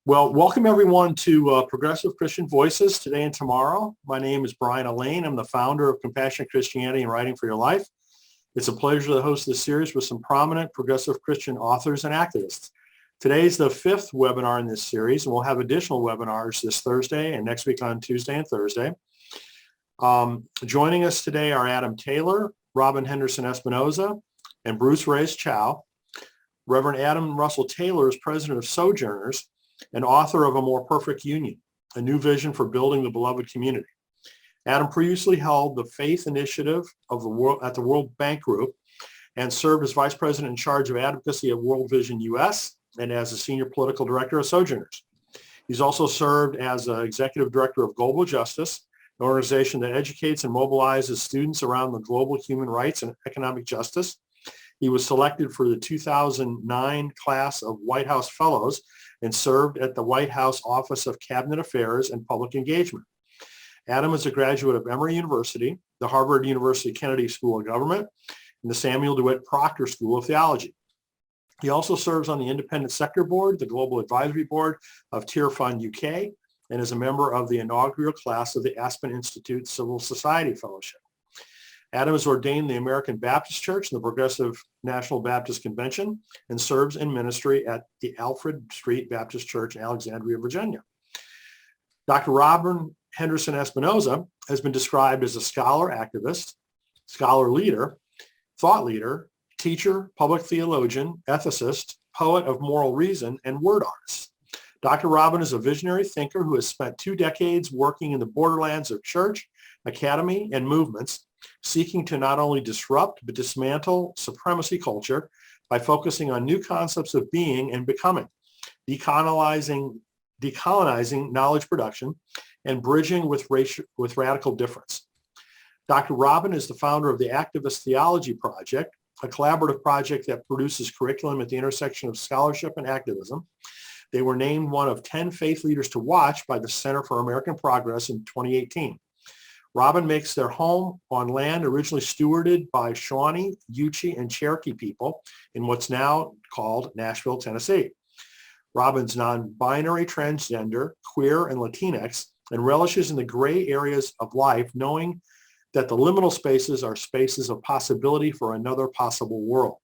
Well, welcome everyone to Progressive Christian Voices today and tomorrow. My name is Brian Allain. I'm the founder of Compassionate Christianity and Writing for Your Life. It's a pleasure to host this series with some prominent progressive Christian authors and activists. Today's the fifth webinar in this series, and we'll have additional webinars this Thursday and next week on Tuesday and Thursday. Joining us today are Adam Taylor, Robyn Henderson-Espinoza, and Bruce Reyes-Chow. Reverend Adam Russell Taylor is president of Sojourners and author of A More Perfect Union, a new vision for building the beloved community. Adam previously held the Faith Initiative of the World at the World Bank Group and served as vice president in charge of advocacy at World Vision US and as a senior political director of Sojourners. He's also served as executive director of Global Justice, an organization that educates and mobilizes students around the global human rights and economic justice. He was selected for the 2009 class of White House Fellows and served at the White House Office of Cabinet Affairs and Public Engagement. Adam is a graduate of Emory University, the Harvard University Kennedy School of Government, and the Samuel DeWitt Proctor School of Theology. He also serves on the Independent Sector Board, the Global Advisory Board of Tier Fund UK, and is a member of the inaugural class of the Aspen Institute Civil Society Fellowship. Adam is ordained in the American Baptist Church and the Progressive National Baptist Convention and serves in ministry at the Alfred Street Baptist Church in Alexandria, Virginia. Dr. Robyn Henderson-Espinoza has been described as a scholar activist, scholar leader, thought leader, teacher, public theologian, ethicist, poet of moral reason, and word artist. Dr. Robyn is a visionary thinker who has spent 2 decades working in the borderlands of church, academy, and movements, seeking to not only disrupt but dismantle supremacy culture by focusing on new concepts of being and becoming, decolonizing knowledge production, and bridging with radical difference. Dr. Robyn is the founder of the Activist Theology Project, a collaborative project that produces curriculum at the intersection of scholarship and activism. They were named one of 10 faith leaders to watch by the Center for American Progress in 2018. Robyn makes their home on land originally stewarded by Shawnee, Yuchi, and Cherokee people in what's now called Nashville, Tennessee. Robyn's non-binary, transgender, queer, and Latinx, and relishes in the gray areas of life, knowing that the liminal spaces are spaces of possibility for another possible world.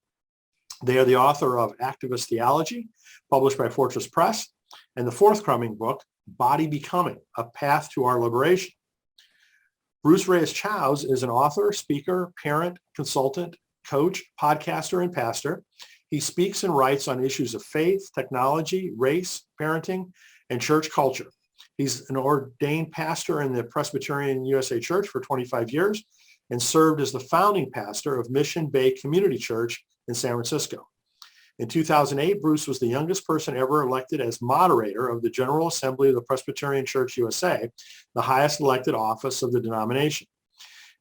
They are the author of Activist Theology, published by Fortress Press, and the forthcoming book, Body Becoming, A Path to Our Liberation. Bruce Reyes-Chow is an author, speaker, parent, consultant, coach, podcaster, and pastor. He speaks and writes on issues of faith, technology, race, parenting, and church culture. He's an ordained pastor in the Presbyterian USA Church for 25 years and served as the founding pastor of Mission Bay Community Church in San Francisco. In 2008, Bruce was the youngest person ever elected as moderator of the General Assembly of the Presbyterian Church USA, the highest elected office of the denomination.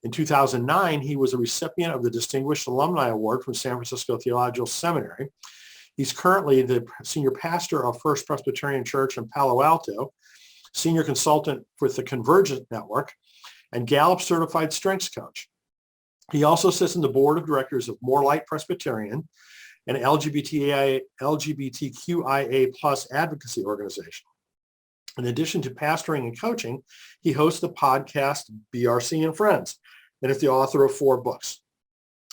In 2009, he was a recipient of the Distinguished Alumni Award from San Francisco Theological Seminary. He's currently the senior pastor of First Presbyterian Church in Palo Alto, senior consultant with the Convergent Network, and Gallup certified strengths coach. He also sits on the board of directors of More Light Presbyterian, an LGBTQIA plus advocacy organization. In addition to pastoring and coaching, he hosts the podcast BRC and Friends, and is the author of 4 books.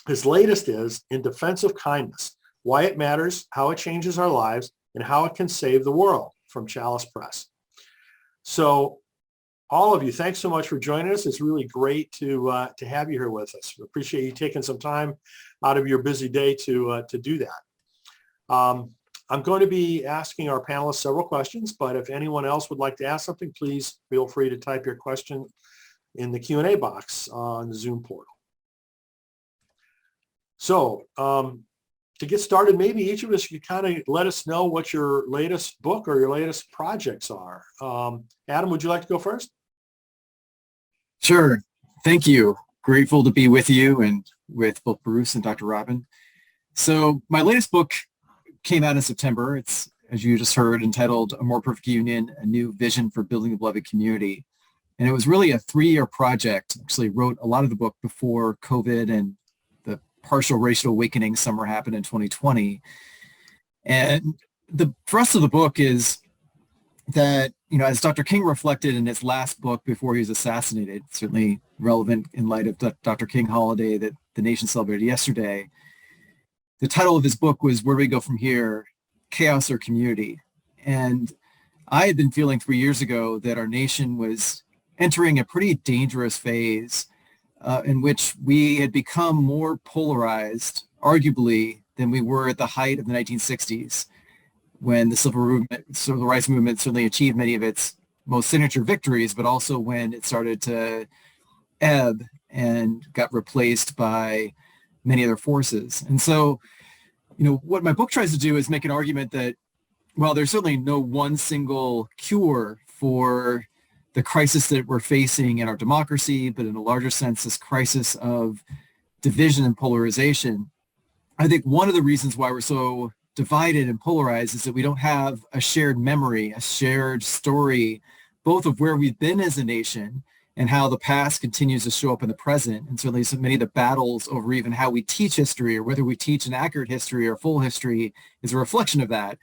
His latest is In Defense of Kindness, Why It Matters, How It Changes Our Lives, and How It Can Save the World, from Chalice Press. So all of you, thanks so much for joining us. It's really great to have you here with us. We appreciate you taking some time out of your busy day to do that. I'm going to be asking our panelists several questions, but if anyone else would like to ask something, please feel free to type your question in the Q&A box on the Zoom portal. So to get started, maybe each of us could kind of let us know what your latest book or your latest projects are. Adam, would you like to go first? Sure. Thank you. Grateful to be with you and with both Bruce and Dr. Robyn. So my latest book came out in September. It's, as you just heard, entitled A More Perfect Union, A New Vision for Building the Beloved Community. And it was really a 3-year project. Actually wrote a lot of the book before COVID and the partial racial awakening summer happened in 2020. And the thrust of the book is that, as Dr. King reflected in his last book before he was assassinated, certainly relevant in light of the Dr. King holiday that the nation celebrated yesterday, the title of his book was Where Do We Go From Here? Chaos or Community? And I had been feeling 3 years ago that our nation was entering a pretty dangerous phase in which we had become more polarized, arguably, than we were at the height of the 1960s, when the civil rights movement certainly achieved many of its most signature victories, but also when it started to ebb and got replaced by many other forces. And so, what my book tries to do is make an argument that while there's certainly no one single cure for the crisis that we're facing in our democracy, but in a larger sense, this crisis of division and polarization, I think one of the reasons why we're so divided and polarized is that we don't have a shared memory, a shared story, both of where we've been as a nation and how the past continues to show up in the present. And certainly so many of the battles over even how we teach history or whether we teach an accurate history or full history is a reflection of that.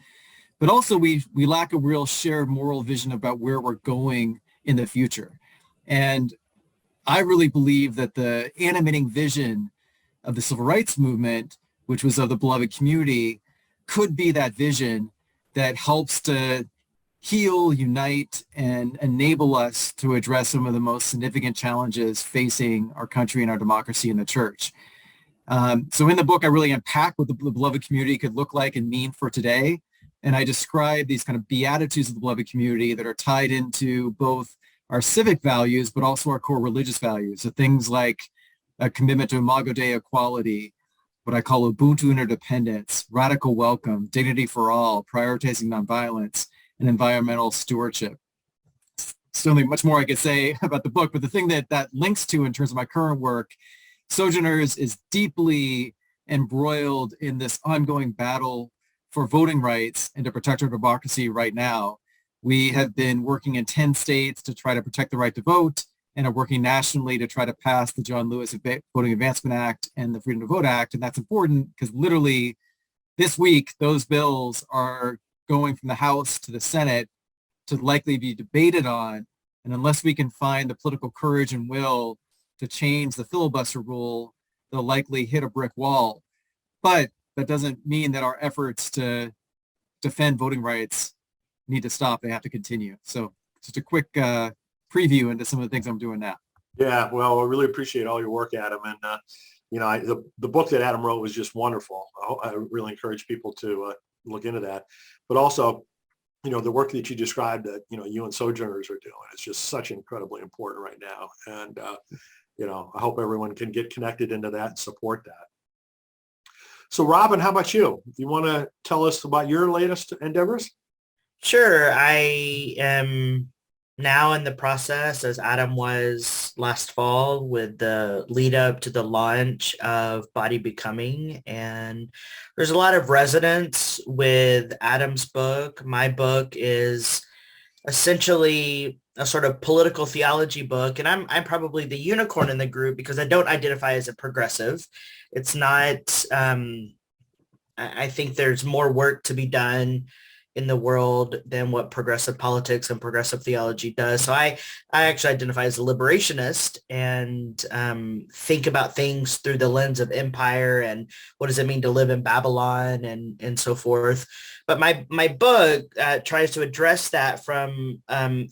But also we lack a real shared moral vision about where we're going in the future. And I really believe that the animating vision of the civil rights movement, which was of the beloved community, could be that vision that helps to heal, unite, and enable us to address some of the most significant challenges facing our country and our democracy and the church. So in the book, I really unpack what the beloved community could look like and mean for today. And I describe these kind of beatitudes of the beloved community that are tied into both our civic values, but also our core religious values. So things like a commitment to Imago Dei equality, what I call Ubuntu interdependence, radical welcome, dignity for all, prioritizing nonviolence, and environmental stewardship. Certainly much more I could say about the book, but the thing that links to in terms of my current work, Sojourners is deeply embroiled in this ongoing battle for voting rights and to protect our democracy right now. We have been working in 10 states to try to protect the right to vote and are working nationally to try to pass the John Lewis Voting Advancement Act and the Freedom to Vote Act. And that's important because literally this week, those bills are going from the House to the Senate to likely be debated on. And unless we can find the political courage and will to change the filibuster rule, they'll likely hit a brick wall. But that doesn't mean that our efforts to defend voting rights need to stop. They have to continue. So just a quick preview into some of the things I'm doing now. Yeah, well, I really appreciate all your work, Adam. And, the book that Adam wrote was just wonderful. I really encourage people to look into that. But also, the work that you described that, you and Sojourners are doing is just such incredibly important right now. And, I hope everyone can get connected into that and support that. So, Robyn, how about you? Do you want to tell us about your latest endeavors? Sure. I am now in the process, as Adam was last fall, with the lead up to the launch of Body Becoming. And there's a lot of resonance with Adam's book. My book is essentially a sort of political theology book. And I'm probably the unicorn in the group because I don't identify as a progressive. It's not, I think there's more work to be done in the world than what progressive politics and progressive theology does. So I actually identify as a liberationist and think about things through the lens of empire and what does it mean to live in Babylon and so forth. But my book tries to address that from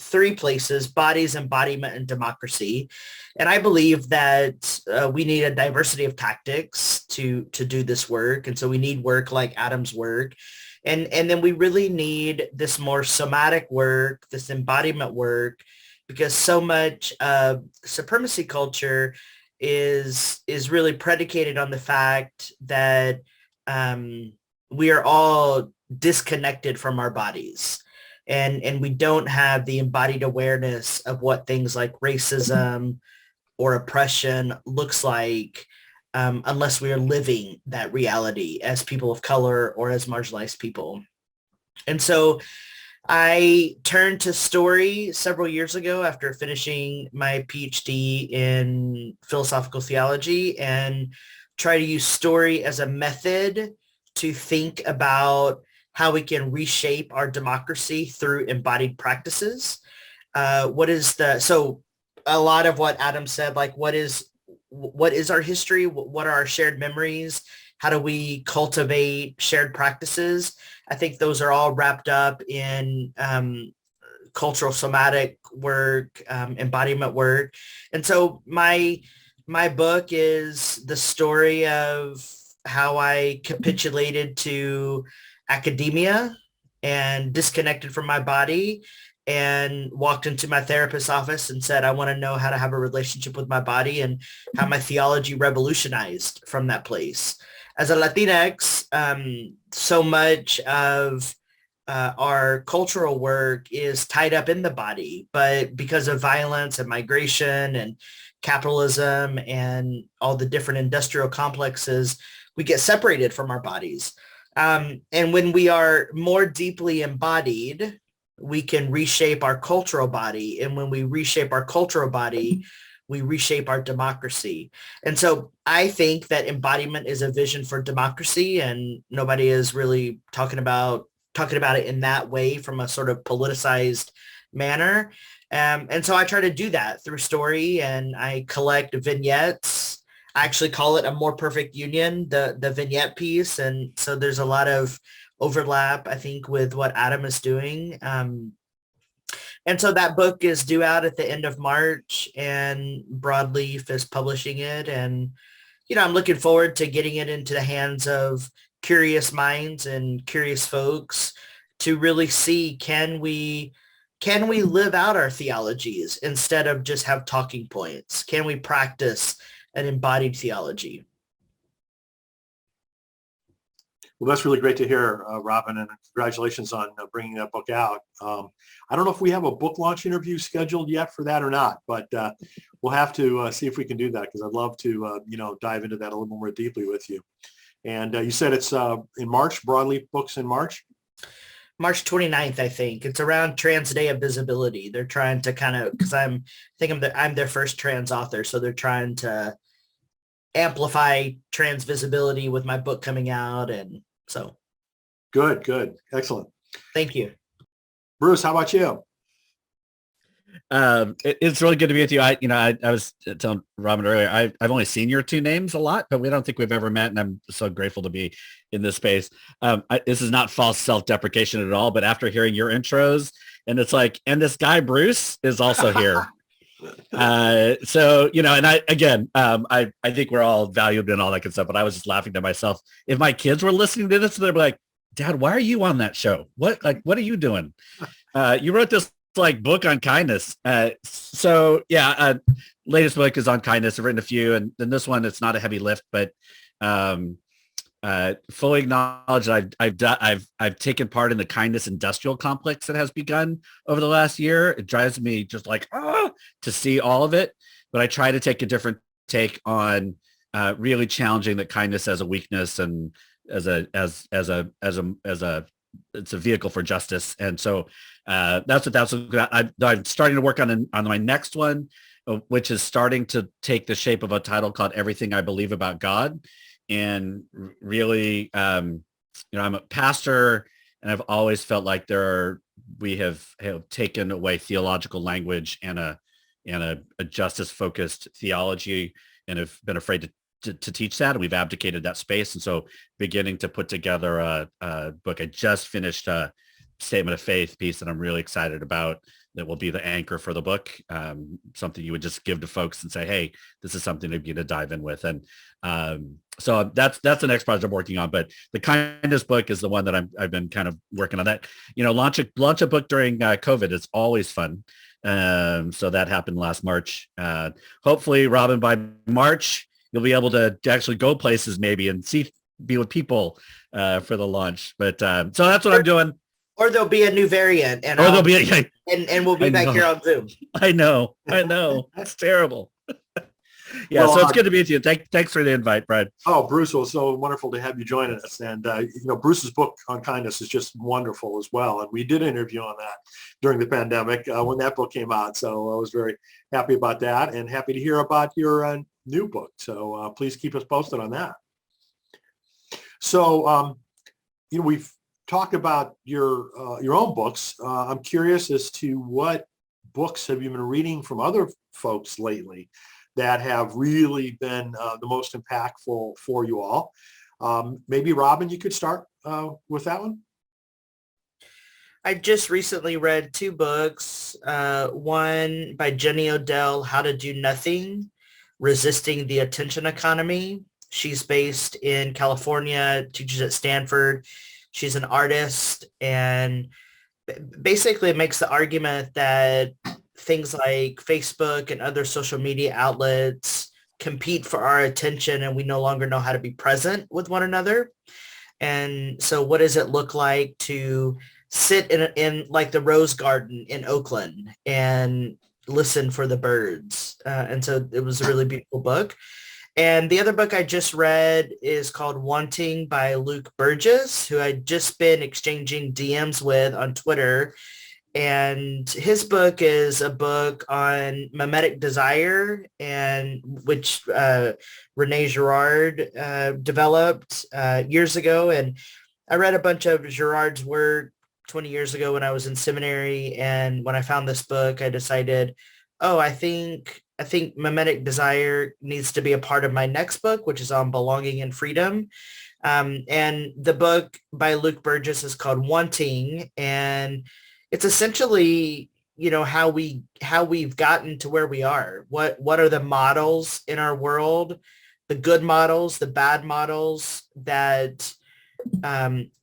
three places: bodies, embodiment, and democracy. And I believe that we need a diversity of tactics to do this work. And so we need work like Adam's work. And then we really need this more somatic work, this embodiment work, because so much of supremacy culture is really predicated on the fact that we are all disconnected from our bodies. And we don't have the embodied awareness of what things like racism or oppression looks like unless we are living that reality as people of color or as marginalized people. And so I turned to story several years ago after finishing my PhD in philosophical theology and try to use story as a method to think about how we can reshape our democracy through embodied practices. So a lot of what Adam said, like what is our history? What are our shared memories? How do we cultivate shared practices? I think those are all wrapped up in cultural somatic work, embodiment work. And so my book is the story of how I capitulated to academia and disconnected from my body and walked into my therapist's office and said, I want to know how to have a relationship with my body, and how my theology revolutionized from that place. As a Latinx, so much of our cultural work is tied up in the body, but because of violence and migration and capitalism and all the different industrial complexes, we get separated from our bodies. And when we are more deeply embodied, we can reshape our cultural body. And when we reshape our cultural body, we reshape our democracy. And so I think that embodiment is a vision for democracy, and nobody is really talking about it in that way from a sort of politicized manner. And so I try to do that through story, and I collect vignettes. I actually call it a more perfect union, the vignette piece. And so there's a lot of overlap, I think, with what Adam is doing. And so that book is due out at the end of March, and Broadleaf is publishing it. And, I'm looking forward to getting it into the hands of curious minds and curious folks to really see, can we live out our theologies instead of just have talking points? Can we practice an embodied theology? Well, that's really great to hear, Robyn, and congratulations on bringing that book out. I don't know if we have a book launch interview scheduled yet for that or not, but we'll have to see if we can do that, because I'd love to, dive into that a little more deeply with you. And you said it's in March, Broadleaf Books in March? March 29th, I think. It's around Trans Day of Visibility. They're trying to kind of, because I'm their first trans author, so they're trying to amplify trans visibility with my book coming out. And so good, excellent. Thank you. Bruce, how about you? It's really good to be with you. I was telling Robyn earlier, I've only seen your two names a lot, but we don't think we've ever met, and I'm so grateful to be in this space. This is not false self-deprecation at all, but after hearing your intros, and it's like, and this guy Bruce is also here. So, and I think we're all valuable and all that good stuff, but I was just laughing to myself. If my kids were listening to this, they'd be like, Dad, why are you on that show? What are you doing? You wrote this book on kindness. Latest book is on kindness. I've written a few, and then this one, it's not a heavy lift, but fully acknowledge that I've taken part in the kindness industrial complex that has begun over the last year. It drives me just to see all of it, but I try to take a different take on really challenging that kindness as a weakness and as a it's a vehicle for justice. And so that's what I'm starting to work on my next one, which is starting to take the shape of a title called Everything I Believe About God. And really, I'm a pastor, and I've always felt like we have taken away theological language and a justice-focused theology, and have been afraid to teach that. And we've abdicated that space. And so beginning to put together a book. I just finished a statement of faith piece that I'm really excited about, that will be the anchor for the book. Something you would just give to folks and say, hey, this is something to get to dive in with. And so that's the next project I'm working on. But the kindness book is the one that I've been kind of working on. That, launch a book during COVID is always fun. So that happened last March. Hopefully, Robyn, by March, you'll be able to actually go places maybe and be with people for the launch. But so that's what I'm doing. Or there'll be a new variant, and we'll be back here on Zoom. I know. That's terrible. Yeah, well, so it's good to meet you. Thanks for the invite, Brad. Oh, Bruce, it was so wonderful to have you joining us. And, Bruce's book on kindness is just wonderful as well. And we did an interview on that during the pandemic when that book came out. So I was very happy about that, and happy to hear about your new book. So please keep us posted on that. So, we've talk about your own books, I'm curious as to what books have you been reading from other folks lately that have really been the most impactful for you all. Maybe Robyn, you could start with that one. I just recently read two books, one by Jenny Odell, How to Do Nothing, Resisting the Attention Economy. She's based in California, teaches at Stanford. She's an artist, and basically it makes the argument that things like Facebook and other social media outlets compete for our attention, and we no longer know how to be present with one another. And so what does it look like to sit in like the Rose Garden in Oakland and listen for the birds? And so it was a really beautiful book. And the other book I just read is called Wanting by Luke Burgis, who I'd just been exchanging DMs with on Twitter. And his book is a book on mimetic desire, and which Rene Girard developed years ago. And I read a bunch of Girard's work 20 years ago when I was in seminary. And when I found this book, I decided, oh, I think mimetic desire needs to be a part of my next book, which is on belonging and freedom. And the book by Luke Burgis is called Wanting, and it's essentially, how we've gotten to where we are. What are the models in our world, the good models, the bad models that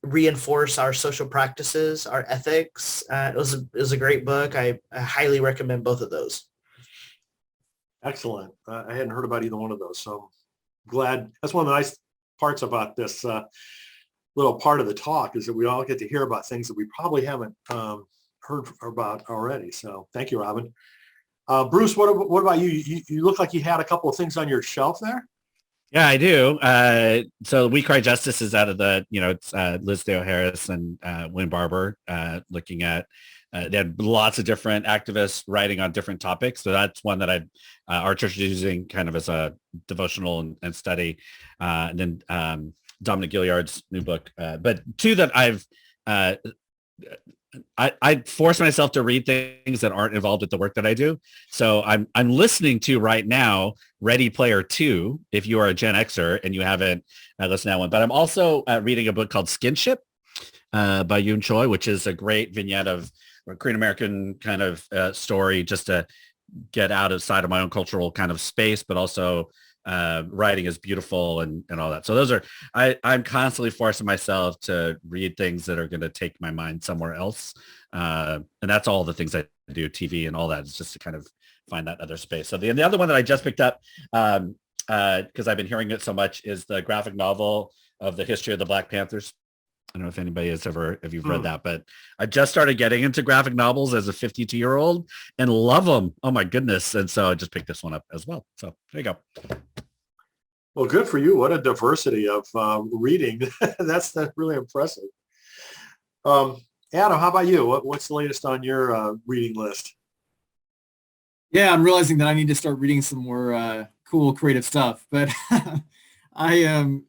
reinforce our social practices, our ethics. It was a great book. I highly recommend both of those. Excellent. I hadn't heard about either one of those, so I'm glad. That's one of the nice parts about this little part of the talk, is that we all get to hear about things that we probably haven't heard about already. So thank you, Robyn. Bruce, what about you? You look like you had a couple of things on your shelf there. Yeah, I do. So We Cry Justice is out of the, it's Liz Theoharis and Win Barber looking at, they had lots of different activists writing on different topics. So that's one that our church is using kind of as a devotional and study. And then Dominique Gilliard's new book. But two that I force myself to read things that aren't involved with the work that I do. So I'm listening to right now Ready Player 2, if you are a Gen Xer and you haven't listened to that one. But I'm also reading a book called Skinship by Yoon Choi, which is a great vignette of a Korean American kind of story, just to get outside of my own cultural kind of space, but also writing is beautiful and all that. So those are, I'm constantly forcing myself to read things that are going to take my mind somewhere else. And that's all the things I do, TV and all that, is just to kind of find that other space. So the other one that I just picked up, because I've been hearing it so much, is the graphic novel of the history of the Black Panthers. I don't know if anybody has if you've read that, but I just started getting into graphic novels as a 52-year-old and love them. Oh my goodness. And so I just picked this one up as well. So there you go. Well, good for you. What a diversity of reading. That's really impressive. Adam, how about you? What's the latest on your reading list? Yeah, I'm realizing that I need to start reading some more cool creative stuff, but I am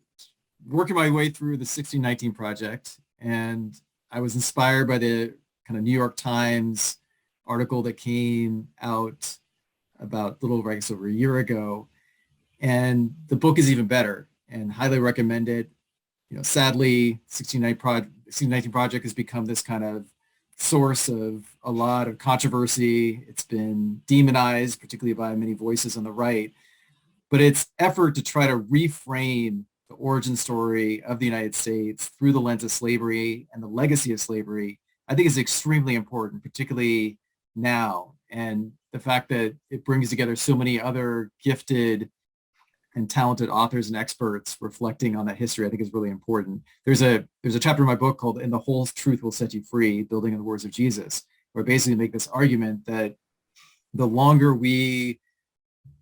working my way through the 1619 Project, and I was inspired by the kind of New York Times article that came out about a little over, over a year ago. And the book is even better and highly recommend it. Sadly, 1619 Project has become this kind of source of a lot of controversy. It's been demonized, particularly by many voices on the right. But its effort to try to reframe the origin story of the United States through the lens of slavery and the legacy of slavery, I think is extremely important, particularly now. And the fact that it brings together so many other gifted and talented authors and experts reflecting on that history, I think is really important. There's a chapter in my book called "And the Whole Truth Will Set You Free, Building on the Words of Jesus," where I basically make this argument that the longer we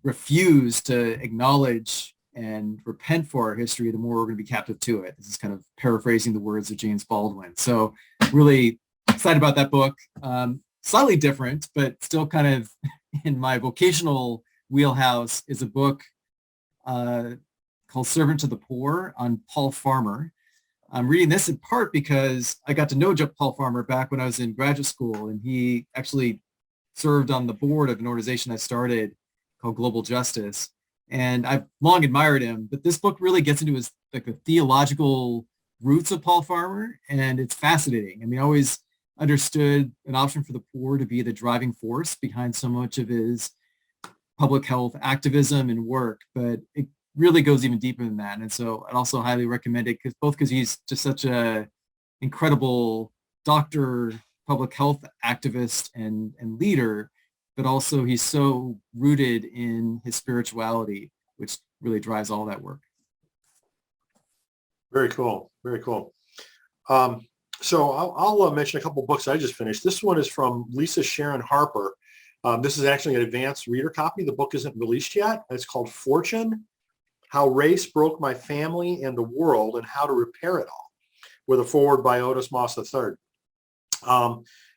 refuse to acknowledge and repent for our history, the more we're going to be captive to it. This is kind of paraphrasing the words of James Baldwin. So really excited about that book. Slightly different, but still kind of in my vocational wheelhouse, is a book called Servant to the Poor on Paul Farmer. I'm reading this in part because I got to know Paul Farmer back when I was in graduate school, and he actually served on the board of an organization I started called Global Justice. And I've long admired him, but this book really gets into his like the theological roots of Paul Farmer, and it's fascinating. I mean, I always understood an option for the poor to be the driving force behind so much of his public health activism and work, but it really goes even deeper than that. And so I'd also highly recommend it because he's just such a incredible doctor, public health activist and leader, but also he's so rooted in his spirituality, which really drives all that work. Very cool. Very cool. So I'll mention a couple books I just finished. This one is from Lisa Sharon Harper. This is actually an advanced reader copy. The book isn't released yet. It's called Fortune: How Race Broke My Family and the World and How to Repair It All, with a foreword by Otis Moss III.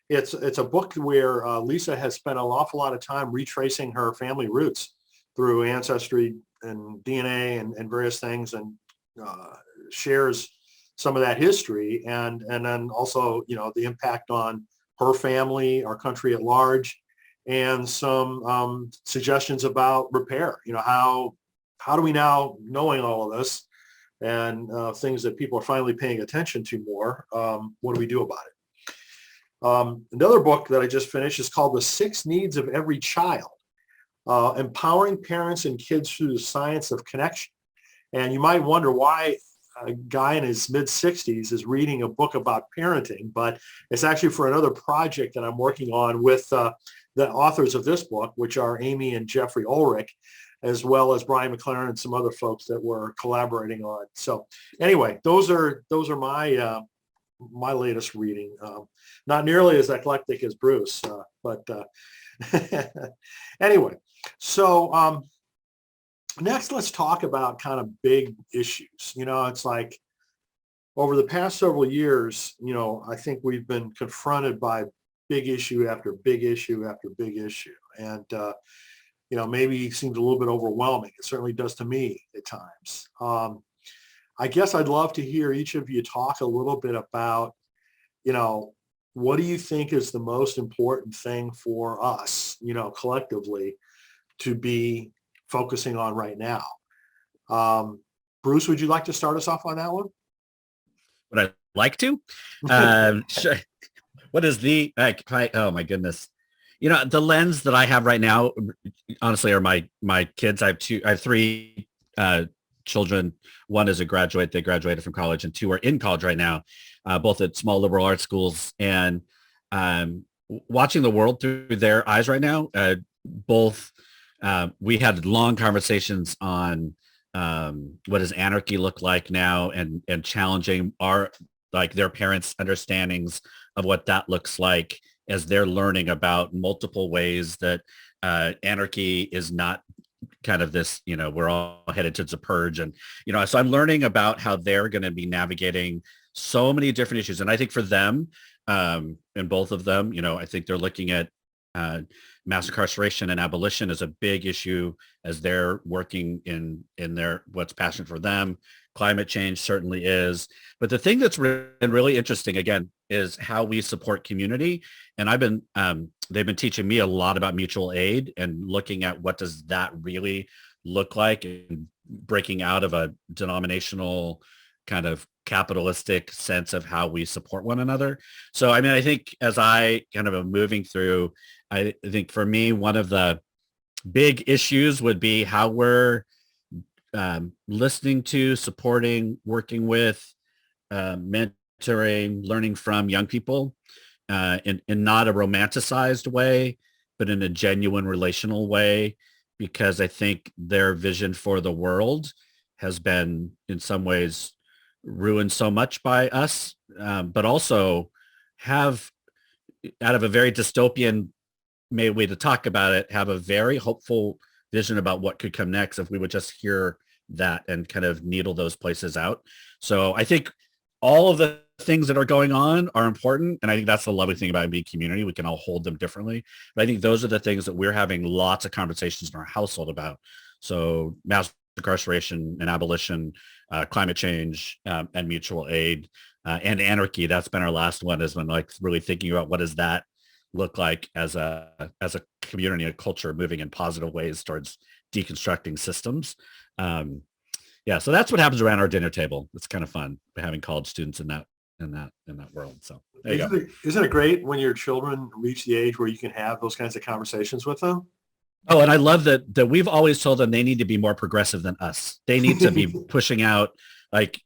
It's a book where Lisa has spent an awful lot of time retracing her family roots through ancestry and DNA and various things, and shares some of that history, and then also, you know, the impact on her family, our country at large, and some suggestions about repair. You know, how do we now, knowing all of this and things that people are finally paying attention to more, what do we do about it? Another book that I just finished is called The 6 Needs of Every Child, Empowering Parents and Kids Through the Science of Connection. And you might wonder why a guy in his mid-60s is reading a book about parenting, but it's actually for another project that I'm working on with the authors of this book, which are Amy and Jeffrey Ulrich, as well as Brian McLaren and some other folks that we're collaborating on. So anyway, those are my my latest reading. Not nearly as eclectic as Bruce, but anyway. So next, let's talk about kind of big issues. You know, it's like over the past several years, you know, I think we've been confronted by big issue after big issue after big issue. And, you know, maybe it seems a little bit overwhelming. It certainly does to me at times. I guess I'd love to hear each of you talk a little bit about, you know, what do you think is the most important thing for us, you know, collectively to be focusing on right now? Bruce, would you like to start us off on that one? Would I like to? Sure. What is oh my goodness. You know, the lens that I have right now, honestly, are my kids. I have 3 children. One is a graduate. They graduated from college, and 2 are in college right now, both at small liberal arts schools. And watching the world through their eyes right now, both we had long conversations on what does anarchy look like now, and challenging their parents' understandings of what that looks like as they're learning about multiple ways that anarchy is not kind of this, you know, we're all headed towards a purge. And, you know, so I'm learning about how they're going to be navigating so many different issues. And I think for them, and both of them, you know, I think they're looking at mass incarceration and abolition as a big issue as they're working in their what's passionate for them. Climate change certainly is. But the thing that's been really interesting, again, is how we support community. And they've been teaching me a lot about mutual aid and looking at what does that really look like, and breaking out of a denominational kind of capitalistic sense of how we support one another. So, I mean, I think as I kind of am moving through, I think for me, one of the big issues would be how we're listening to, supporting, working with, mentoring, learning from young people in not a romanticized way, but in a genuine relational way, because I think their vision for the world has been in some ways ruined so much by us, but also have, out of a very dystopian way to talk about it, have a very hopeful vision about what could come next if we would just hear that and kind of needle those places out. So I think all of the things that are going on are important. And I think that's the lovely thing about being community. We can all hold them differently. But I think those are the things that we're having lots of conversations in our household about. So mass incarceration and abolition, climate change, and mutual aid, and anarchy. That's been our last one, has been like really thinking about what does that look like as a community, a culture moving in positive ways towards deconstructing systems. Yeah, so that's what happens around our dinner table. It's kind of fun having college students in that world. So there you go. Isn't it great when your children reach the age where you can have those kinds of conversations with them? Oh, and I love that we've always told them they need to be more progressive than us. They need to be pushing out, like,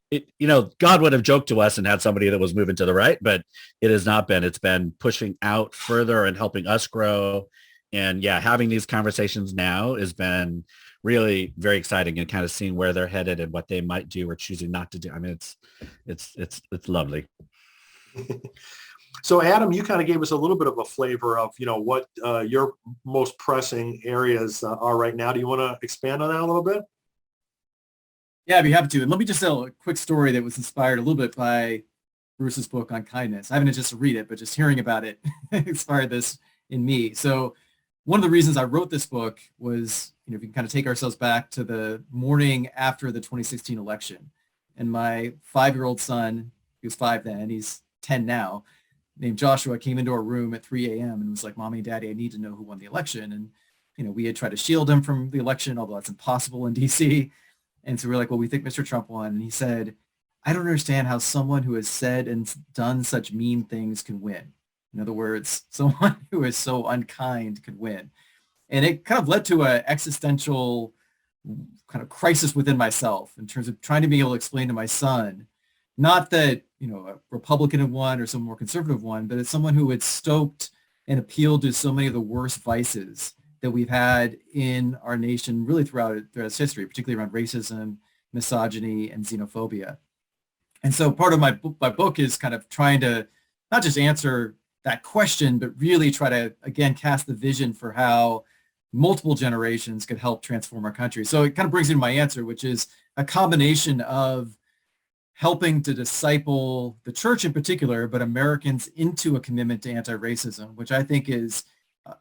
God would have joked to us and had somebody that was moving to the right, but it has not been. It's been pushing out further and helping us grow. And yeah, having these conversations now has been really very exciting, and kind of seeing where they're headed and what they might do or choosing not to do. I mean, it's lovely. So Adam, you kind of gave us a little bit of a flavor of, what your most pressing areas are right now. Do you want to expand on that a little bit? Yeah, I'd be happy to. And let me just tell a quick story that was inspired a little bit by Bruce's book on kindness. I haven't just read it, but just hearing about it inspired this in me. So one of the reasons I wrote this book was, if we can kind of take ourselves back to the morning after the 2016 election. And my 5-year-old son, he was 5 then, he's 10 now, named Joshua, came into our room at 3 a.m. and was like, "Mommy, Daddy, I need to know who won the election." And, we had tried to shield him from the election, although that's impossible in DC. And so we were like, "Well, we think Mr. Trump won." And he said, "I don't understand how someone who has said and done such mean things can win." In other words, someone who is so unkind could win. And it kind of led to an existential kind of crisis within myself in terms of trying to be able to explain to my son, not that, a Republican had won or some more conservative one, but it's someone who had stoked and appealed to so many of the worst vices that we've had in our nation really throughout its history, particularly around racism, misogyny, and xenophobia. And so part of my book is kind of trying to not just answer that question, but really try to, again, cast the vision for how multiple generations could help transform our country. So it kind of brings me to my answer, which is a combination of helping to disciple the church in particular, but Americans into a commitment to anti-racism, which I think is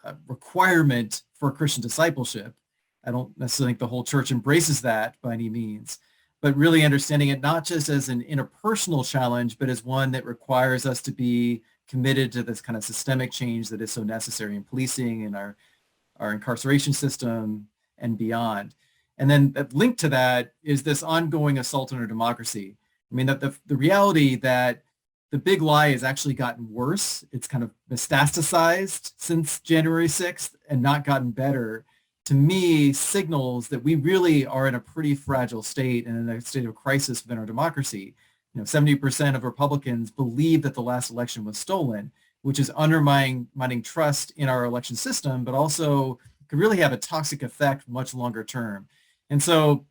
a requirement for Christian discipleship. I don't necessarily think the whole church embraces that by any means, but really understanding it not just as an interpersonal challenge, but as one that requires us to be committed to this kind of systemic change that is so necessary in policing and our incarceration system and beyond. And then linked to that is this ongoing assault on our democracy. I mean, the reality that the big lie has actually gotten worse. It's kind of metastasized since January 6th and not gotten better, to me, signals that we really are in a pretty fragile state and in a state of crisis within our democracy. 70% of Republicans believe that the last election was stolen, which is undermining trust in our election system, but also could really have a toxic effect much longer term. And so,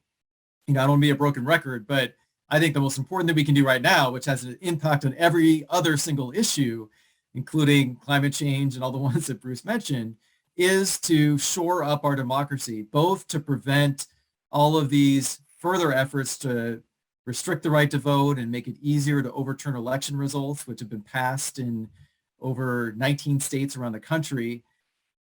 I don't want to be a broken record, but I think the most important thing we can do right now, which has an impact on every other single issue, including climate change and all the ones that Bruce mentioned, is to shore up our democracy, both to prevent all of these further efforts to restrict the right to vote and make it easier to overturn election results, which have been passed in over 19 states around the country,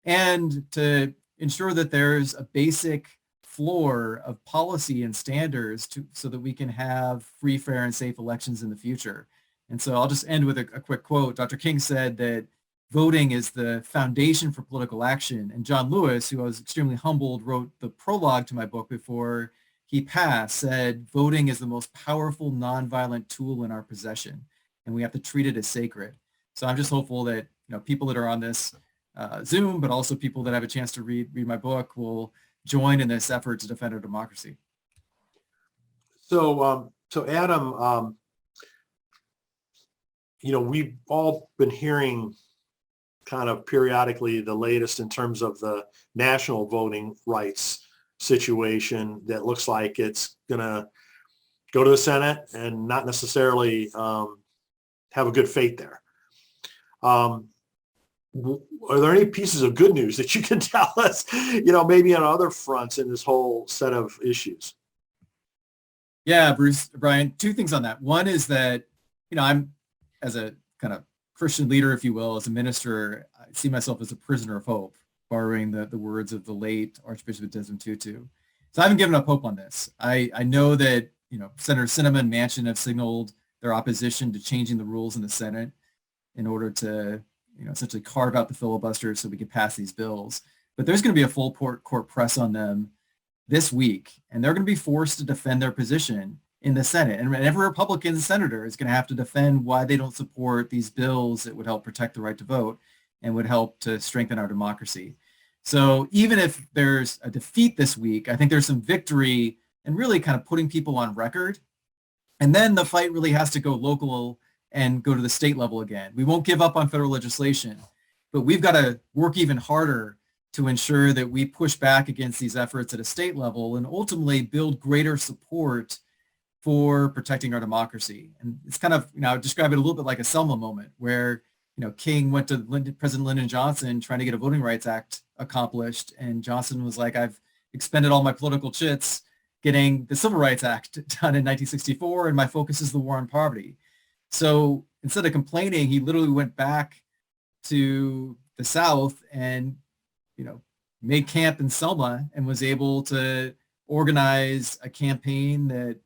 and to ensure that there's a basic floor of policy and standards so that we can have free, fair, and safe elections in the future. And so I'll just end with a quick quote. Dr. King said that voting is the foundation for political action. And John Lewis, who I was extremely humbled, wrote the prologue to my book before he passed, said, "Voting is the most powerful nonviolent tool in our possession, and we have to treat it as sacred." So I'm just hopeful that people that are on this Zoom, but also people that have a chance to read my book, will join in this effort to defend our democracy. So Adam, we've all been hearing kind of periodically the latest in terms of the national voting rights situation that looks like it's going to go to the Senate and not necessarily have a good fate there. Are there any pieces of good news that you can tell us, maybe on other fronts in this whole set of issues? Yeah, Bruce, Brian, two things on that. One is that, I'm, as a kind of Christian leader, if you will, as a minister, I see myself as a prisoner of hope, borrowing the words of the late Archbishop Desmond Tutu. So I haven't given up hope on this. I know that, Senator Sinema and Manchin have signaled their opposition to changing the rules in the Senate in order to, essentially carve out the filibuster so we can pass these bills. But there's going to be a full court press on them this week, and they're going to be forced to defend their position in the Senate. And every Republican senator is going to have to defend why they don't support these bills that would help protect the right to vote and would help to strengthen our democracy. So even if there's a defeat this week, I think there's some victory and really kind of putting people on record. And then the fight really has to go local and go to the state level again. We won't give up on federal legislation, but we've got to work even harder to ensure that we push back against these efforts at a state level and ultimately build greater support for protecting our democracy. And it's kind of, I would describe it a little bit like a Selma moment where, King went to President Lyndon Johnson trying to get a Voting Rights Act accomplished. And Johnson was like, I've expended all my political chits getting the Civil Rights Act done in 1964, and my focus is the war on poverty. So instead of complaining, he literally went back to the South and, made camp in Selma and was able to organize a campaign that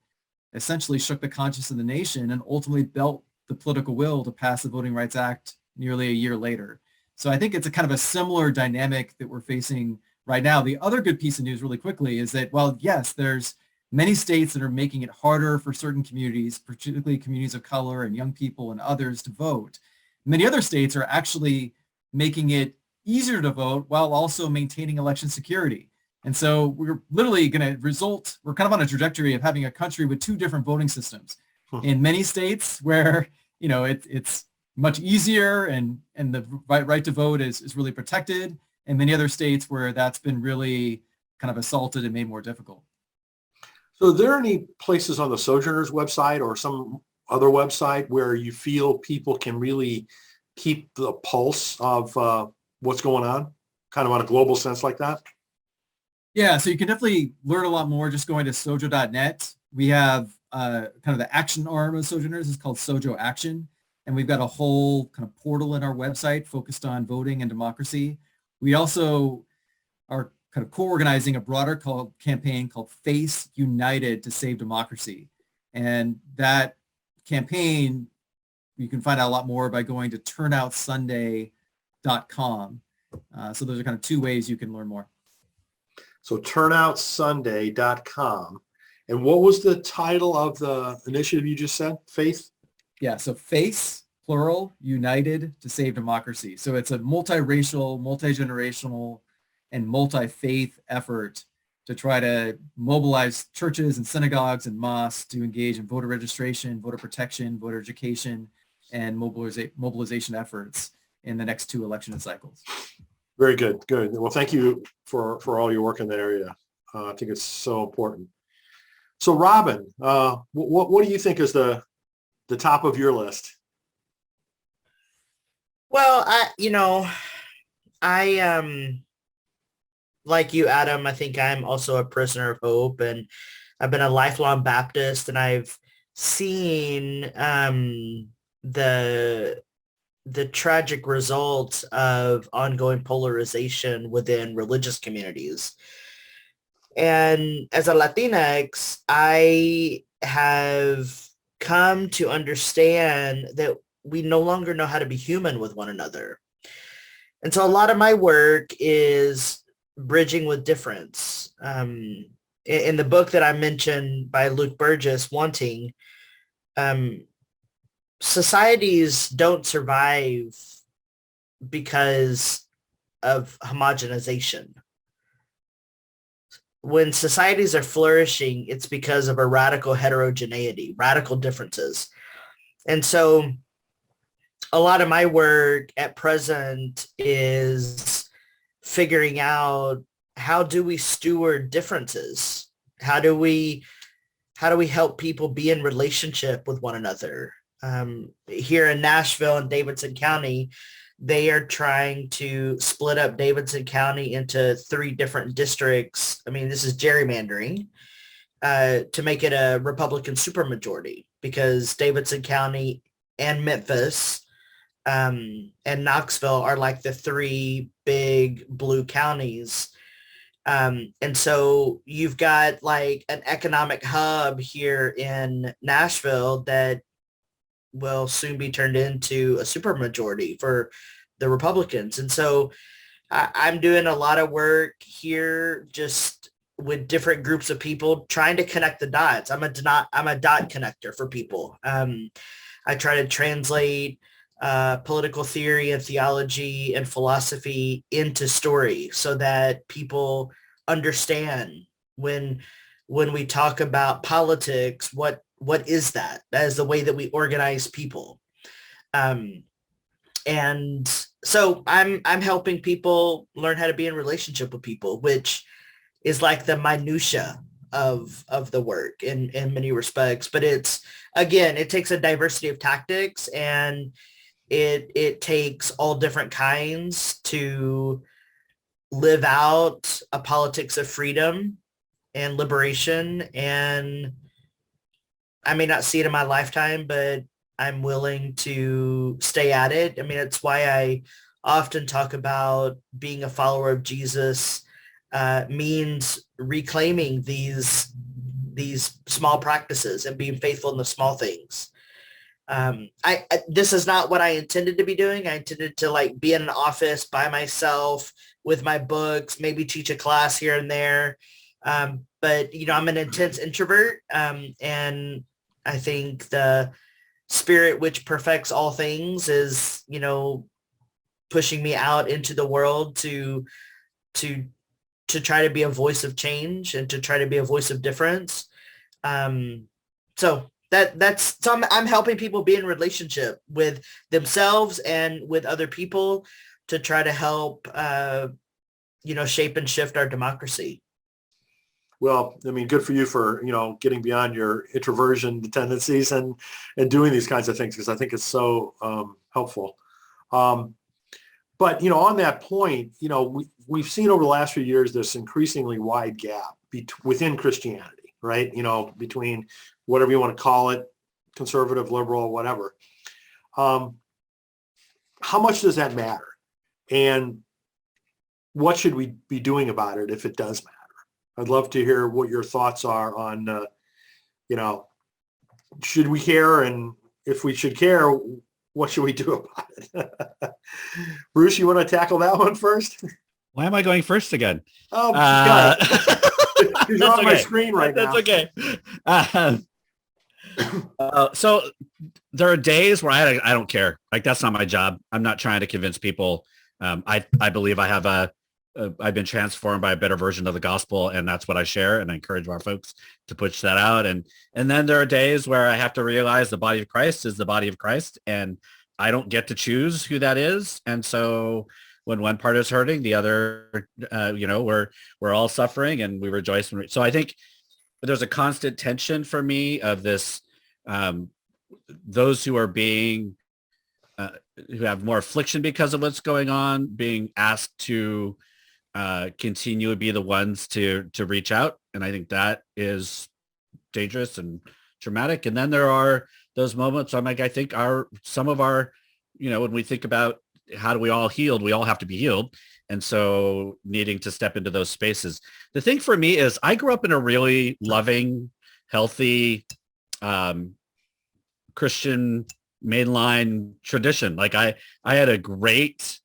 essentially shook the conscience of the nation and ultimately built the political will to pass the Voting Rights Act nearly a year later. So I think it's a kind of a similar dynamic that we're facing right now. The other good piece of news really quickly is that while, yes, there's many states that are making it harder for certain communities, particularly communities of color and young people and others to vote, many other states are actually making it easier to vote while also maintaining election security. And so we're literally going to we're kind of on a trajectory of having a country with two different voting systems. In many states where, it's much easier and the right to vote is really protected, and many other states where that's been really kind of assaulted and made more difficult. So are there any places on the Sojourners website or some other website where you feel people can really keep the pulse of what's going on, kind of on a global sense like that? Yeah, so you can definitely learn a lot more just going to sojo.net. We have kind of the action arm of Sojourners is called Sojo Action, and we've got a whole kind of portal in our website focused on voting and democracy. We also are kind of co-organizing a broader campaign called Face United to Save Democracy. And that campaign, you can find out a lot more by going to turnoutsunday.com. So those are kind of two ways you can learn more. So turnoutsunday.com. And what was the title of the initiative you just said? Faith? Yeah, so Face, plural, United to Save Democracy. So it's a multiracial, multi-generational, and multi-faith effort to try to mobilize churches and synagogues and mosques to engage in voter registration, voter protection, voter education, and mobilization efforts in the next two election cycles. Very good. Good. Well, thank you for all your work in that area. I think it's so important. So Robyn, what do you think is the top of your list? Well, I like you, Adam, I think I'm also a prisoner of hope, and I've been a lifelong Baptist, and I've seen the tragic results of ongoing polarization within religious communities. And as a Latinx, I have come to understand that we no longer know how to be human with one another. And so a lot of my work is bridging with difference. In the book that I mentioned by Luke Burgis, Wanting, societies don't survive because of homogenization. When societies are flourishing, it's because of a radical heterogeneity, radical differences. And so a lot of my work at present is figuring out, how do we steward differences? How do we help people be in relationship with one another? Here in Nashville and Davidson County, they are trying to split up Davidson County into 3 different districts. I mean, this is gerrymandering to make it a Republican supermajority, because Davidson County and Memphis and Knoxville are like the 3 big blue counties. And so you've got like an economic hub here in Nashville that will soon be turned into a supermajority for the Republicans. And so I'm doing a lot of work here just with different groups of people trying to connect the dots. I'm a dot connector for people. I try to translate political theory and theology and philosophy into story so that people understand when we talk about politics, what is that? That is the way that we organize people. And so I'm helping people learn how to be in relationship with people, which is like the minutia of the work in many respects. But it's, again, it takes a diversity of tactics, and it takes all different kinds to live out a politics of freedom and liberation. And I may not see it in my lifetime, but I'm willing to stay at it. I mean, it's why I often talk about being a follower of Jesus means reclaiming these small practices and being faithful in the small things. This is not what I intended to be doing. I intended to like be in an office by myself with my books, maybe teach a class here and there. But, you know, I'm an intense introvert. And I think the Spirit which perfects all things is, you know, pushing me out into the world to try to be a voice of change and to try to be a voice of difference. So I'm helping people be in relationship with themselves and with other people to try to help, shape and shift our democracy. Well, I mean, good for you for, getting beyond your introversion tendencies and doing these kinds of things, because I think it's so helpful. But, on that point, we've seen over the last few years this increasingly wide gap within Christianity, right? Between whatever you want to call it, conservative, liberal, whatever. How much does that matter? And what should we be doing about it if it does matter? I'd love to hear what your thoughts are on, should we care? And if we should care, what should we do about it? Bruce, you want to tackle that one first? Why am I going first again? Oh, you're on my screen right now. That's okay. So there are days where I don't care. Like, that's not my job. I'm not trying to convince people. I believe I have I've been transformed by a better version of the gospel, and that's what I share, and I encourage our folks to push that out. And then there are days where I have to realize the body of Christ is the body of Christ, and I don't get to choose who that is. And so when one part is hurting, the other, we're all suffering, and we rejoice. So I think there's a constant tension for me of this, those who are being, who have more affliction because of what's going on, being asked to continue to be the ones to reach out. And I think that is dangerous and dramatic. And then there are those moments I'm like, I think some of our, when we think about how do we all healed, we all have to be healed. And so needing to step into those spaces. The thing for me is I grew up in a really loving, healthy, Christian mainline tradition. Like I had a great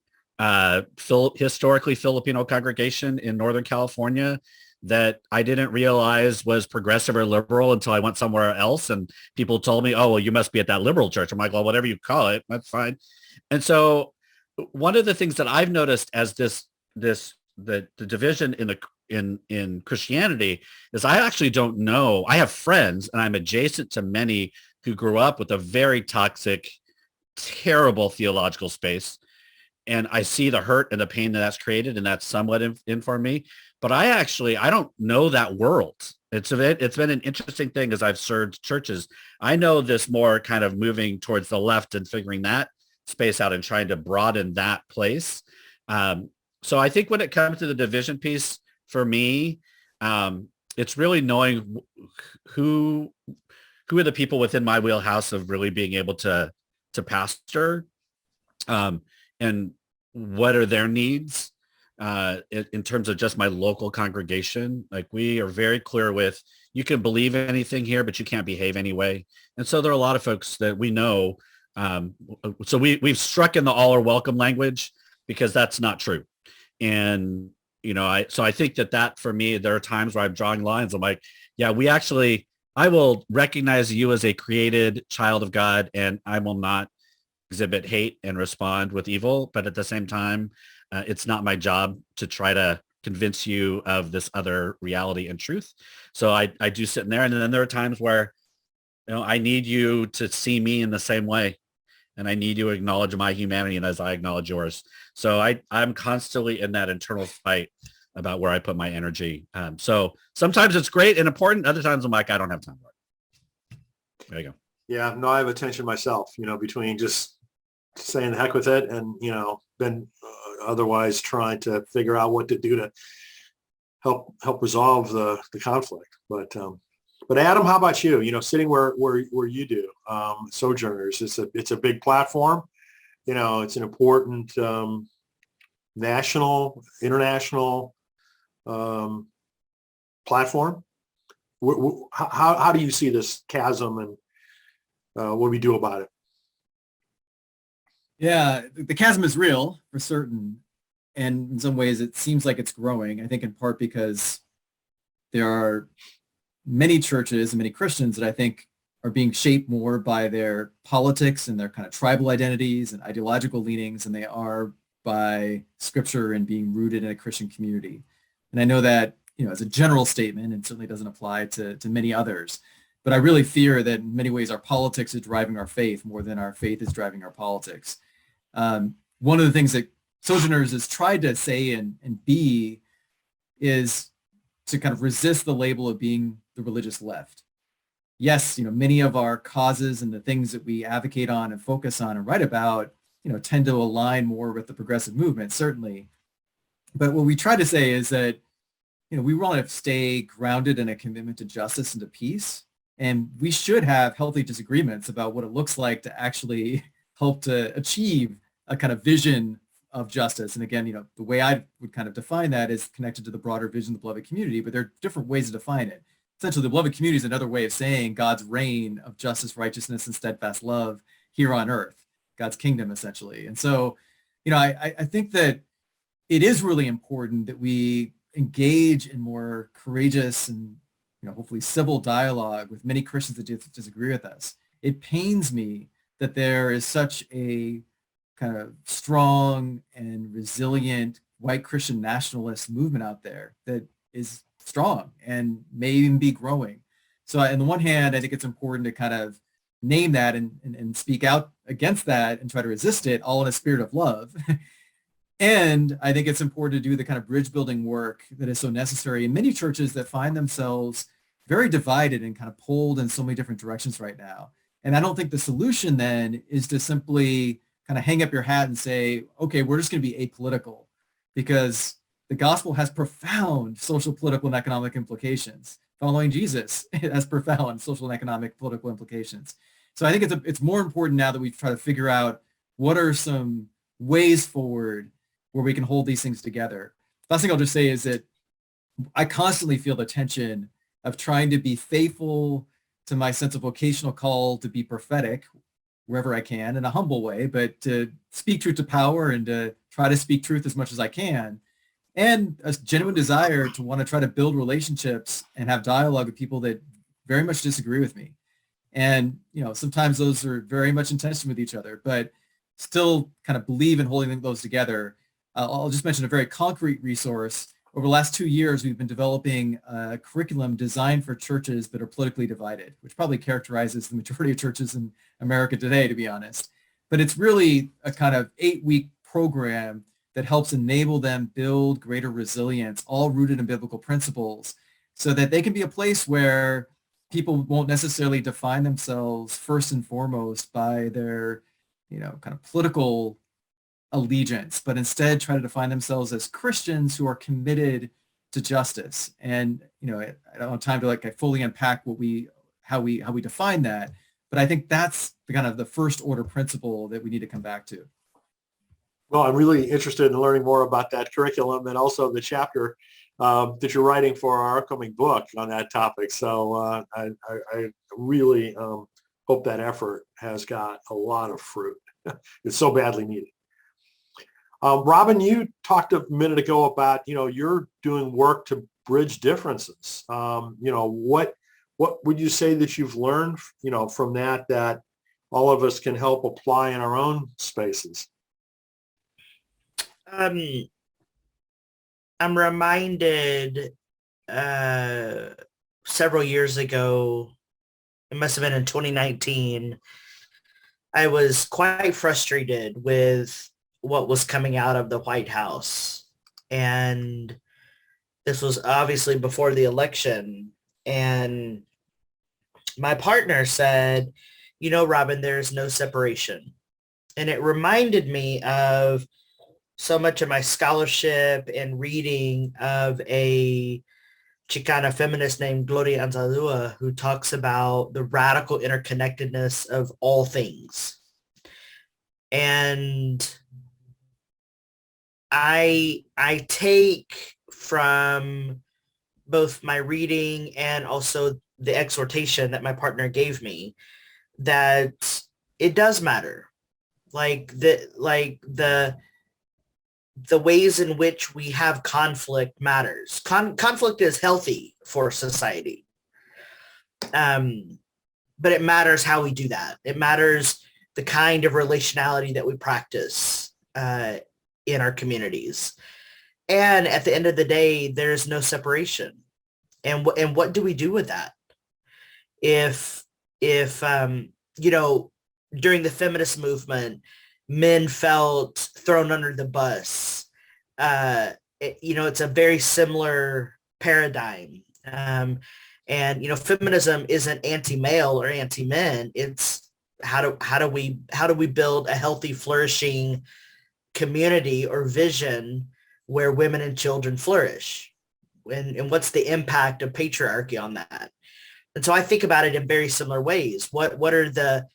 historically Filipino congregation in Northern California that I didn't realize was progressive or liberal until I went somewhere else, and people told me, oh, well, you must be at that liberal church. I'm like, well, whatever you call it, that's fine. And so one of the things that I've noticed as the division in Christianity is I actually don't know. I have friends, and I'm adjacent to many who grew up with a very toxic, terrible theological space. And I see the hurt and the pain that's created, and that's somewhat informed me. But I don't know that world. It's been an interesting thing as I've served churches. I know this more kind of moving towards the left and figuring that space out and trying to broaden that place. So I think when it comes to the division piece, for me, it's really knowing who are the people within my wheelhouse of really being able to pastor, and what are their needs, in terms of just my local congregation. Like we are very clear with, you can believe anything here, but you can't behave anyway. And so there are a lot of folks that we know. So we've struck in the all are welcome language because that's not true. And, I think that for me, there are times where I'm drawing lines. I'm like, yeah, I will recognize you as a created child of God, and I will not exhibit hate and respond with evil. But at the same time, it's not my job to try to convince you of this other reality and truth. So I do sit in there. And then there are times where, I need you to see me in the same way. And I need you to acknowledge my humanity and as I acknowledge yours. So I'm constantly in that internal fight about where I put my energy. So sometimes it's great and important. Other times I'm like, I don't have time for it. There you go. Yeah, no, I have a tension myself, between just saying the heck with it and, then otherwise trying to figure out what to do to help resolve the conflict. But Adam, how about you? Sitting where you do, Sojourners, it's a big platform. It's an important national, international platform. How do you see this chasm and what do we do about it? Yeah, the chasm is real for certain. And in some ways it seems like it's growing. I think in part because there are many churches and many Christians that I think are being shaped more by their politics and their kind of tribal identities and ideological leanings than they are by scripture and being rooted in a Christian community. And I know that, as a general statement, and certainly doesn't apply to many others, but I really fear that in many ways our politics is driving our faith more than our faith is driving our politics. One of the things that Sojourners has tried to say and be is to kind of resist the label of being the religious left. Yes, many of our causes and the things that we advocate on and focus on and write about, tend to align more with the progressive movement, certainly. But what we try to say is that, we want to stay grounded in a commitment to justice and to peace. And we should have healthy disagreements about what it looks like to actually help to achieve a kind of vision of justice. And again, the way I would kind of define that is connected to the broader vision of the beloved community, but there are different ways to define it. Essentially, the beloved community is another way of saying God's reign of justice, righteousness, and steadfast love here on earth, God's kingdom, essentially. And so, I think that it is really important that we engage in more courageous and, hopefully civil dialogue with many Christians that disagree with us. It pains me that there is such a kind of strong and resilient white Christian nationalist movement out there that is strong and may even be growing. So on the one hand, I think it's important to kind of name that and speak out against that and try to resist it, all in a spirit of love. And I think it's important to do the kind of bridge building work that is so necessary in many churches that find themselves very divided and kind of pulled in so many different directions right now. And I don't think the solution then is to simply kind of hang up your hat and say, okay, we're just going to be apolitical, because the gospel has profound social, political, and economic implications. Following Jesus, it has profound social and economic, political implications. So I think it's more important now that we try to figure out what are some ways forward where we can hold these things together. Last thing I'll just say is that I constantly feel the tension of trying to be faithful to my sense of vocational call to be prophetic wherever I can in a humble way, but to speak truth to power and to try to speak truth as much as I can. And a genuine desire to want to try to build relationships and have dialogue with people that very much disagree with me. And, sometimes those are very much in tension with each other, but still kind of believe in holding those together. I'll just mention a very concrete resource. Over the last 2 years, we've been developing a curriculum designed for churches that are politically divided, which probably characterizes the majority of churches in America today, to be honest. But it's really a kind of 8-week program that helps enable them build greater resilience, all rooted in biblical principles, so that they can be a place where people won't necessarily define themselves first and foremost by their, kind of political allegiance, but instead try to define themselves as Christians who are committed to justice. And, I don't have time to fully unpack how we define that, but I think that's the kind of the first order principle that we need to come back to. Well, I'm really interested in learning more about that curriculum and also the chapter that you're writing for our upcoming book on that topic. So I really hope that effort has got a lot of fruit. It's so badly needed. Robyn, you talked a minute ago about, you're doing work to bridge differences. What would you say that you've learned, from that all of us can help apply in our own spaces? I'm reminded several years ago, it must have been in 2019, I was quite frustrated with what was coming out of the White House. And this was obviously before the election. And my partner said, Robyn, there's no separation. And it reminded me of so much of my scholarship and reading of a Chicana feminist named Gloria Anzaldúa, who talks about the radical interconnectedness of all things. And I take from both my reading and also the exhortation that my partner gave me that it does matter. Like the ways in which we have conflict matters. Conflict is healthy for society. But it matters how we do that. It matters the kind of relationality that we practice in our communities. And at the end of the day, there's no separation. And what do we do with that? If during the feminist movement, men felt thrown under the bus, it's a very similar paradigm. And feminism isn't anti-male or anti-men. It's how do we build a healthy, flourishing community or vision where women and children flourish, and what's the impact of patriarchy on that? And so I think about it in very similar ways. What are the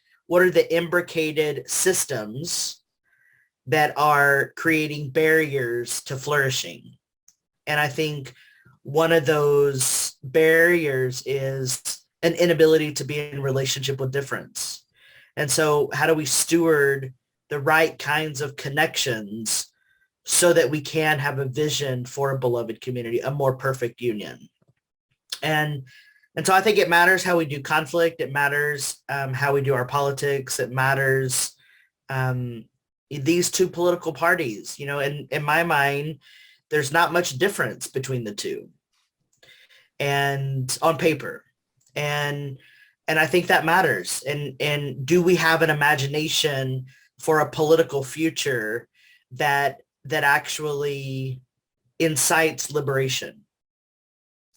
imbricated systems that are creating barriers to flourishing? And I think one of those barriers is an inability to be in relationship with difference. And so how do we steward the right kinds of connections so that we can have a vision for a beloved community, a more perfect union? And so I think it matters how we do conflict. It matters how we do our politics. It matters these two political parties. In my mind, there's not much difference between the two, and on paper. And I think that matters. And do we have an imagination for a political future that actually incites liberation?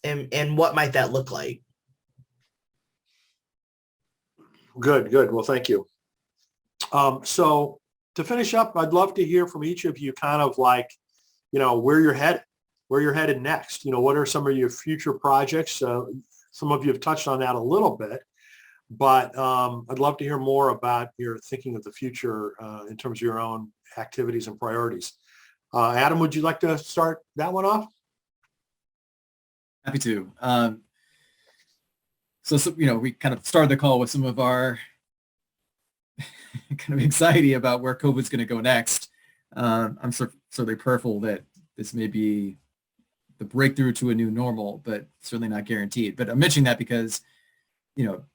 And what might that look like? Good. Well, thank you. So to finish up, I'd love to hear from each of you kind of like, where you're headed next. What are some of your future projects? Some of you have touched on that a little bit, but I'd love to hear more about your thinking of the future in terms of your own activities and priorities. Adam, would you like to start that one off? Happy to. So, we kind of started the call with some of our kind of anxiety about where COVID's going to go next. I'm certainly prayerful that this may be the breakthrough to a new normal, but certainly not guaranteed. But I'm mentioning that because,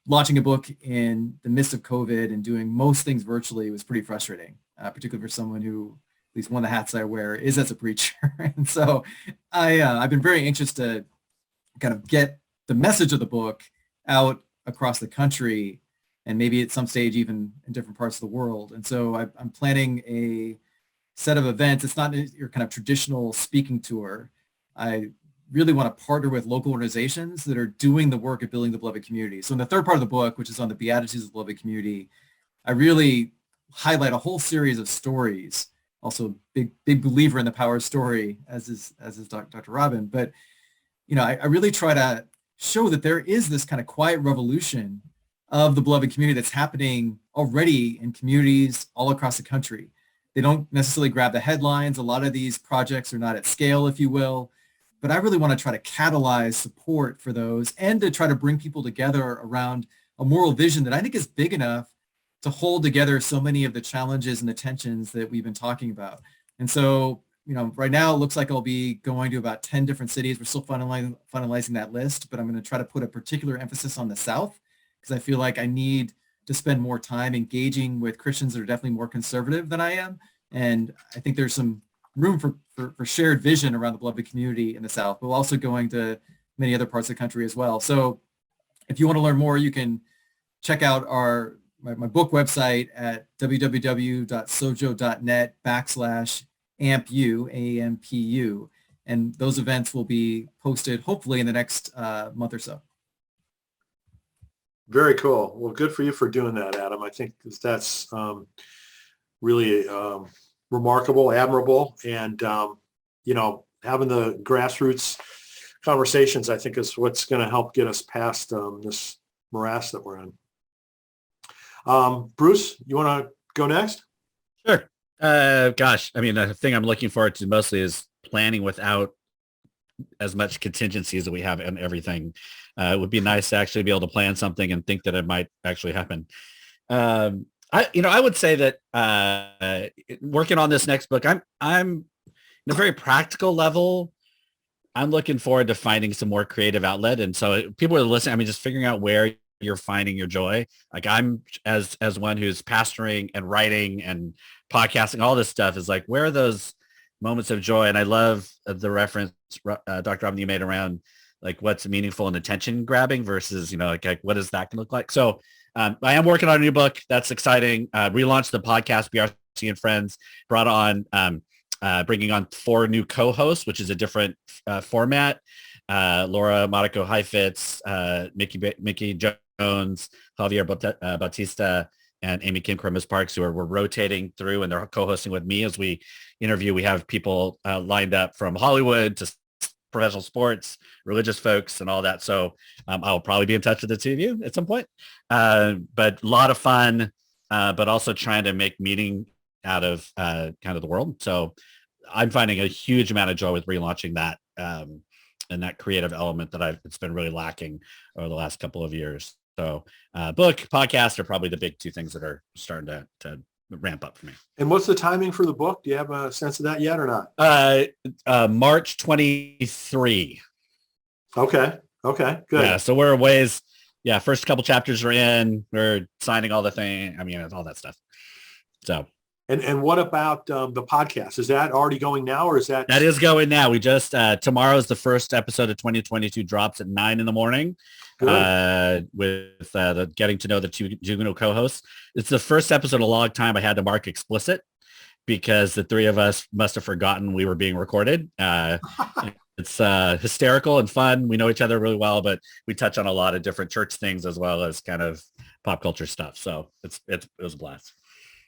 launching a book in the midst of COVID and doing most things virtually was pretty frustrating, particularly for someone who, at least one of the hats I wear, is as a preacher. And so I've been very anxious to kind of get the message of the book out across the country and maybe at some stage even in different parts of the world. And so I'm planning a set of events. It's not your kind of traditional speaking tour. I really want to partner with local organizations that are doing the work of building the beloved community. So in the third part of the book, which is on the Beatitudes of the beloved community, I really highlight a whole series of stories. Also, big believer in the power of story, as is Dr. Robyn. But I really try to show that there is this kind of quiet revolution of the beloved community that's happening already in communities all across the country. They don't necessarily grab the headlines. A lot of these projects are not at scale, if you will. But I really want to try to catalyze support for those and to try to bring people together around a moral vision that I think is big enough to hold together so many of the challenges and the tensions that we've been talking about. And so, right now it looks like I'll be going to about 10 different cities. We're still finalizing that list, but I'm going to try to put a particular emphasis on the South because I feel like I need to spend more time engaging with Christians that are definitely more conservative than I am. And I think there's some room for shared vision around the beloved community in the South, but also going to many other parts of the country as well. So if you want to learn more, you can check out my book website at www.sojo.net/ampu, AMPU. And those events will be posted hopefully in the next month or so. Very cool. Well, good for you for doing that, Adam. I think that's really remarkable, admirable, and having the grassroots conversations, I think, is what's going to help get us past this morass that we're in. Bruce, you want to go next? Sure. Gosh, I mean, the thing I'm looking forward to mostly is planning without as much contingency as we have in everything. It would be nice to actually be able to plan something and think that it might actually happen. I would say that working on this next book, I'm in a very practical level. I'm looking forward to finding some more creative outlet. And so people are listening. I mean, just figuring out where you're finding your joy. Like I'm as one who's pastoring and writing and podcasting, all this stuff is like, where are those moments of joy? And I love the reference, Dr. Robyn, you made around like what's meaningful and attention grabbing versus, like what is that going to look like? So I am working on a new book. That's exciting. Relaunched the podcast, BRC and Friends, brought on, bringing on 4 new co-hosts, which is a different format. Laura Monaco Heifetz, Mickey Jones, Javier Bautista, and Amy Kim Cremus Parks, who we're rotating through, and they're co-hosting with me as we interview. We have people lined up from Hollywood to professional sports, religious folks, and all that. So I'll probably be in touch with the 2 of you at some point. But a lot of fun, but also trying to make meaning out of kind of the world. So I'm finding a huge amount of joy with relaunching that and that creative element that it's been really lacking over the last couple of years. So book, podcast are probably the big 2 things that are starting to ramp up for me. And what's the timing for the book? Do you have a sense of that yet or not? March 23. Okay, good. Yeah, so we're a ways. Yeah, first couple chapters are in. We're signing all the thing. I mean, it's all that stuff. So. And what about the podcast? Is that already going now, or is that? That is going now. We just tomorrow is the first episode of 2022, drops at 9 a.m. With the getting to know the 2 juvenile co-hosts. It's the first episode in a long time I had to mark explicit because the 3 of us must have forgotten we were being recorded. It's hysterical and fun. We know each other really well, but we touch on a lot of different church things as well as kind of pop culture stuff. So it was a blast.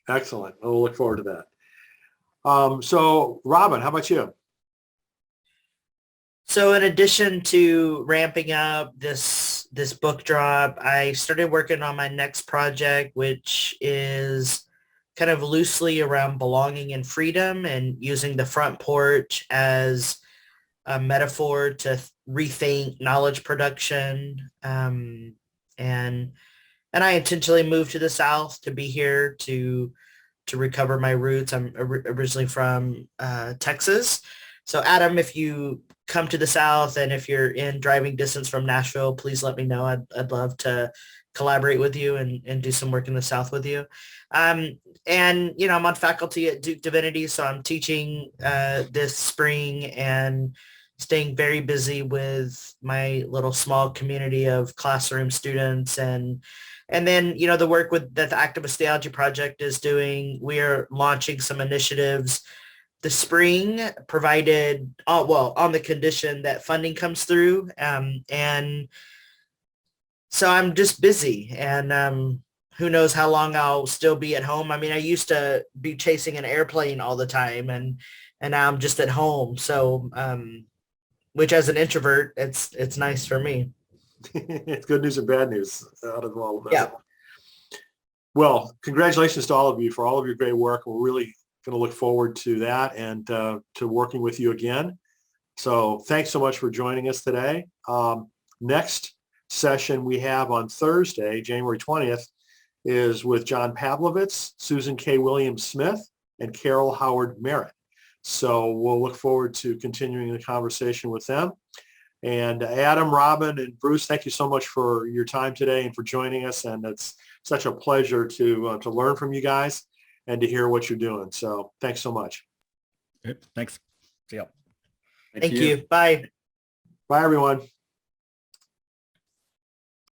Excellent. We'll look forward to that. So Robyn, how about you? So in addition to ramping up this book drop, I started working on my next project, which is kind of loosely around belonging and freedom and using the front porch as a metaphor to rethink knowledge production. And I intentionally moved to the South to be here to recover my roots. I'm originally from Texas. So Adam, if you come to the South and if you're in driving distance from Nashville, please let me know. I'd love to collaborate with you and do some work in the South with you. And, I'm on faculty at Duke Divinity, so I'm teaching this spring and staying very busy with my little small community of classroom students. And then, the work that the Activist Theology Project is doing, we are launching some initiatives this spring, provided, on the condition that funding comes through. And so I'm just busy, and who knows how long I'll still be at home. I mean, I used to be chasing an airplane all the time, and now I'm just at home. So, which as an introvert, it's nice for me. It's good news and bad news out of all of that. Yeah. Well, congratulations to all of you for all of your great work. We're really to look forward to that and to working with you again. So thanks so much for joining us today. Next session we have on Thursday, January 20th, is with John Pavlovitz, Susan K. Williams-Smith, and Carol Howard Merritt. So we'll look forward to continuing the conversation with them. And Adam, Robyn, and Bruce, thank you so much for your time today and for joining us. And it's such a pleasure to learn from you guys and to hear what you're doing. So thanks so much. Thanks. See ya. Thank you. Bye. Bye, everyone.